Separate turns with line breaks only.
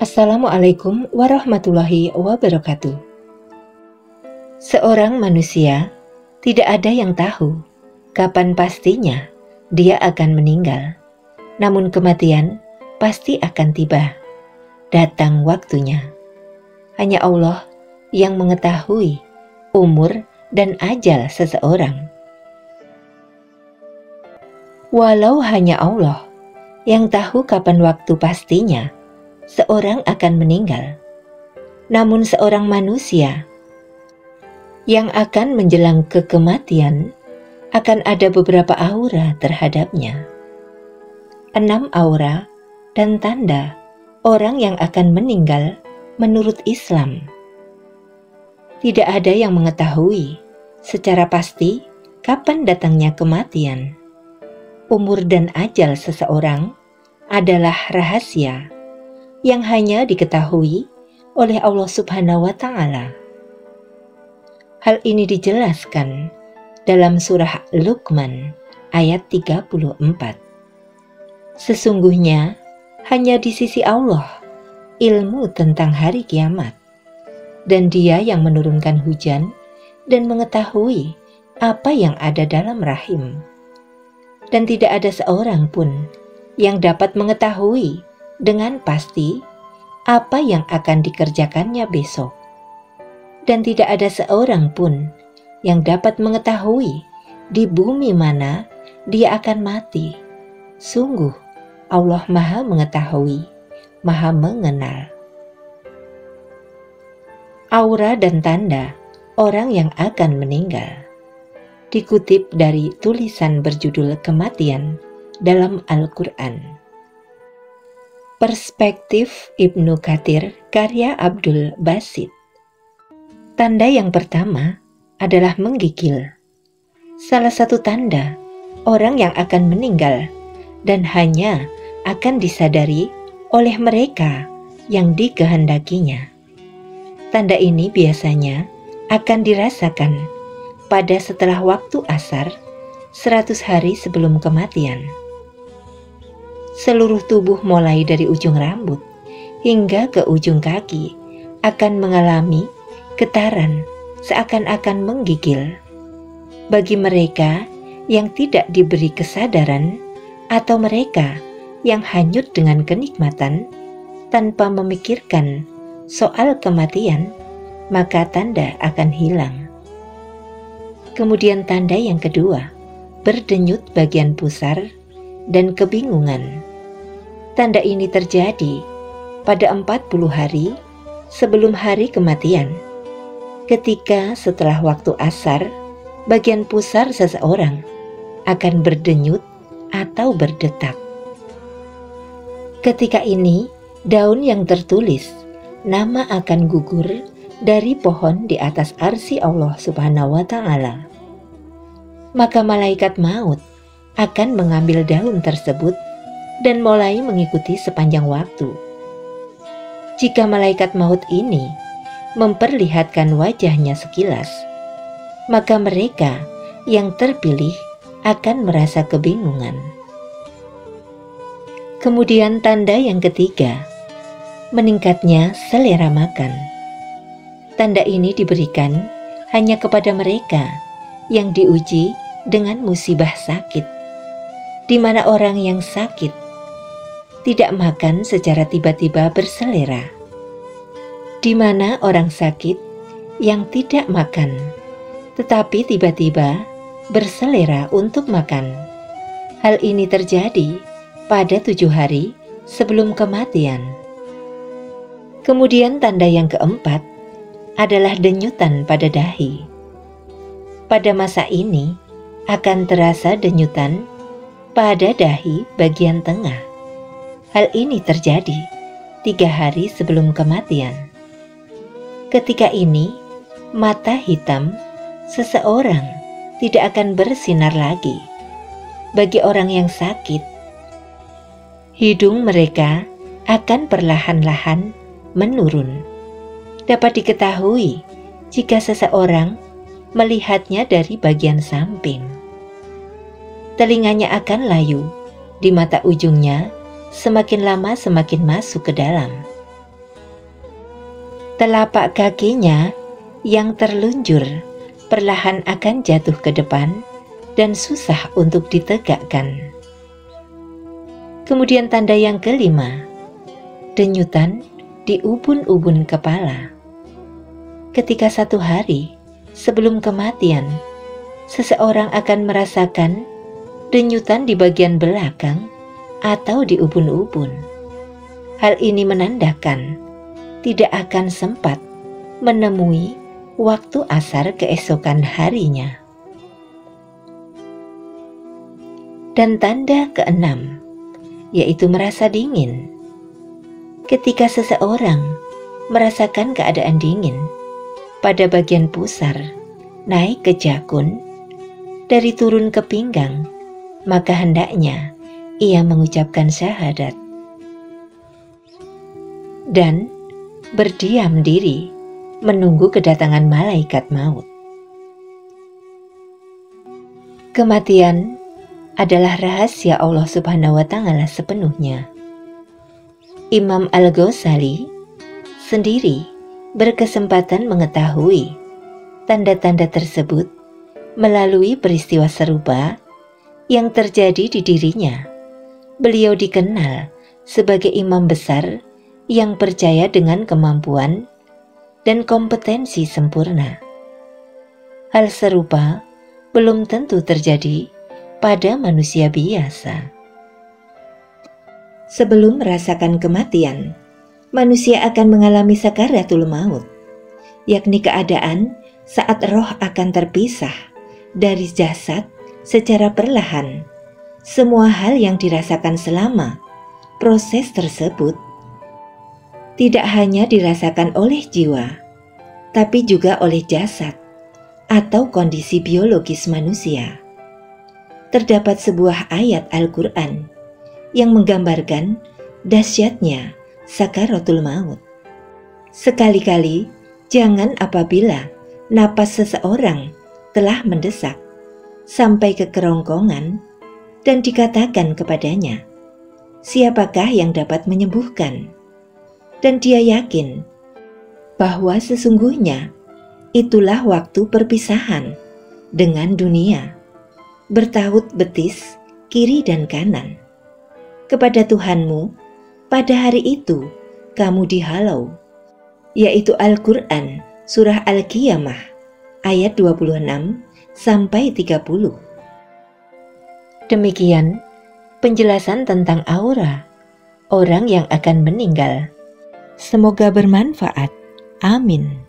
Assalamualaikum warahmatullahi wabarakatuh. Seorang manusia tidak ada yang tahu kapan pastinya dia akan meninggal. Namun kematian pasti akan tiba, datang waktunya. Hanya Allah yang mengetahui umur dan ajal seseorang. Walau hanya Allah yang tahu kapan waktu pastinya seorang akan meninggal, namun seorang manusia yang akan menjelang ke kematian akan ada beberapa aura terhadapnya. 6 aura dan tanda orang yang akan meninggal menurut Islam. Tidak ada yang mengetahui secara pasti kapan datangnya kematian. Umur dan ajal seseorang adalah rahasia yang hanya diketahui oleh Allah Subhanahu wa Ta'ala. Hal ini dijelaskan dalam surah Luqman ayat 34. Sesungguhnya hanya di sisi Allah ilmu tentang hari kiamat, dan Dia yang menurunkan hujan dan mengetahui apa yang ada dalam rahim. Dan tidak ada seorang pun yang dapat mengetahui dengan pasti apa yang akan dikerjakannya besok. Dan tidak ada seorang pun yang dapat mengetahui di bumi mana dia akan mati. Sungguh Allah Maha Mengetahui, Maha Mengenal. Aura dan tanda orang yang akan meninggal dikutip dari tulisan berjudul Kematian dalam Al-Quran. Perspektif Ibnu Katsir karya Abdul Basit. Tanda yang pertama adalah menggigil. Salah satu tanda orang yang akan meninggal dan hanya akan disadari oleh mereka yang dikehendakinya. Tanda ini biasanya akan dirasakan pada setelah waktu asar 100 hari sebelum kematian. Seluruh tubuh mulai dari ujung rambut hingga ke ujung kaki akan mengalami getaran seakan-akan menggigil. Bagi mereka yang tidak diberi kesadaran atau mereka yang hanyut dengan kenikmatan tanpa memikirkan soal kematian, maka tanda akan hilang. Kemudian tanda yang kedua, berdenyut bagian pusar dan kebingungan. Tanda ini terjadi pada 40 hari sebelum hari kematian, ketika setelah waktu asar, bagian pusar seseorang akan berdenyut atau berdetak. Ketika ini, daun yang tertulis nama akan gugur dari pohon di atas arsy Allah Subhanahu wa Ta'ala. Maka malaikat maut akan mengambil daun tersebut dan mulai mengikuti sepanjang waktu. Jika malaikat maut ini memperlihatkan wajahnya sekilas, maka mereka yang terpilih akan merasa kebingungan. Kemudian tanda yang ketiga, meningkatnya selera makan. Tanda ini diberikan hanya kepada mereka yang diuji dengan musibah sakit, di mana orang yang sakit tidak makan secara tiba-tiba berselera, di mana orang sakit yang tidak makan tetapi tiba-tiba berselera untuk makan. Hal ini terjadi pada 7 hari sebelum kematian. Kemudian tanda yang keempat adalah denyutan pada dahi. Pada masa ini akan terasa denyutan pada dahi bagian tengah. Hal ini terjadi 3 hari sebelum kematian. Ketika ini mata hitam seseorang tidak akan bersinar lagi. Bagi orang yang sakit, hidung mereka akan perlahan-lahan menurun. Dapat diketahui jika seseorang melihatnya dari bagian samping. Telinganya akan layu, di mata ujungnya semakin lama semakin masuk ke dalam. Telapak kakinya yang terlunjur perlahan akan jatuh ke depan dan susah untuk ditegakkan. Kemudian tanda yang kelima, denyutan di ubun-ubun kepala. Ketika satu hari sebelum kematian, seseorang akan merasakan denyutan di bagian belakang atau di ubun-ubun. Hal ini menandakan tidak akan sempat menemui waktu asar keesokan harinya. Dan tanda keenam, yaitu merasa dingin. Ketika seseorang merasakan keadaan dingin pada bagian pusar, naik ke jakun, dari turun ke pinggang, maka hendaknya ia mengucapkan syahadat dan berdiam diri menunggu kedatangan malaikat maut. Kematian adalah rahasia Allah Subhanahu wa Ta'ala sepenuhnya. Imam Al-Ghazali sendiri berkesempatan mengetahui tanda-tanda tersebut melalui peristiwa serupa yang terjadi di dirinya. Beliau dikenal sebagai imam besar yang percaya dengan kemampuan dan kompetensi sempurna. Hal serupa belum tentu terjadi pada manusia biasa. Sebelum merasakan kematian, manusia akan mengalami sakaratul maut, yakni keadaan saat roh akan terpisah dari jasad secara perlahan. Semua hal yang dirasakan selama proses tersebut tidak hanya dirasakan oleh jiwa, tapi juga oleh jasad atau kondisi biologis manusia. Terdapat sebuah ayat Al-Quran yang menggambarkan dahsyatnya sakaratul maut. Sekali-kali jangan apabila napas seseorang telah mendesak sampai ke kerongkongan dan dikatakan kepadanya, siapakah yang dapat menyembuhkan? Dan dia yakin bahwa sesungguhnya itulah waktu perpisahan dengan dunia, bertaut betis kiri dan kanan. Kepada Tuhanmu pada hari itu kamu dihalau, yaitu Al-Quran Surah Al-Qiyamah ayat 26 sampai 30. Demikian penjelasan tentang aura orang yang akan meninggal. Semoga bermanfaat. Amin.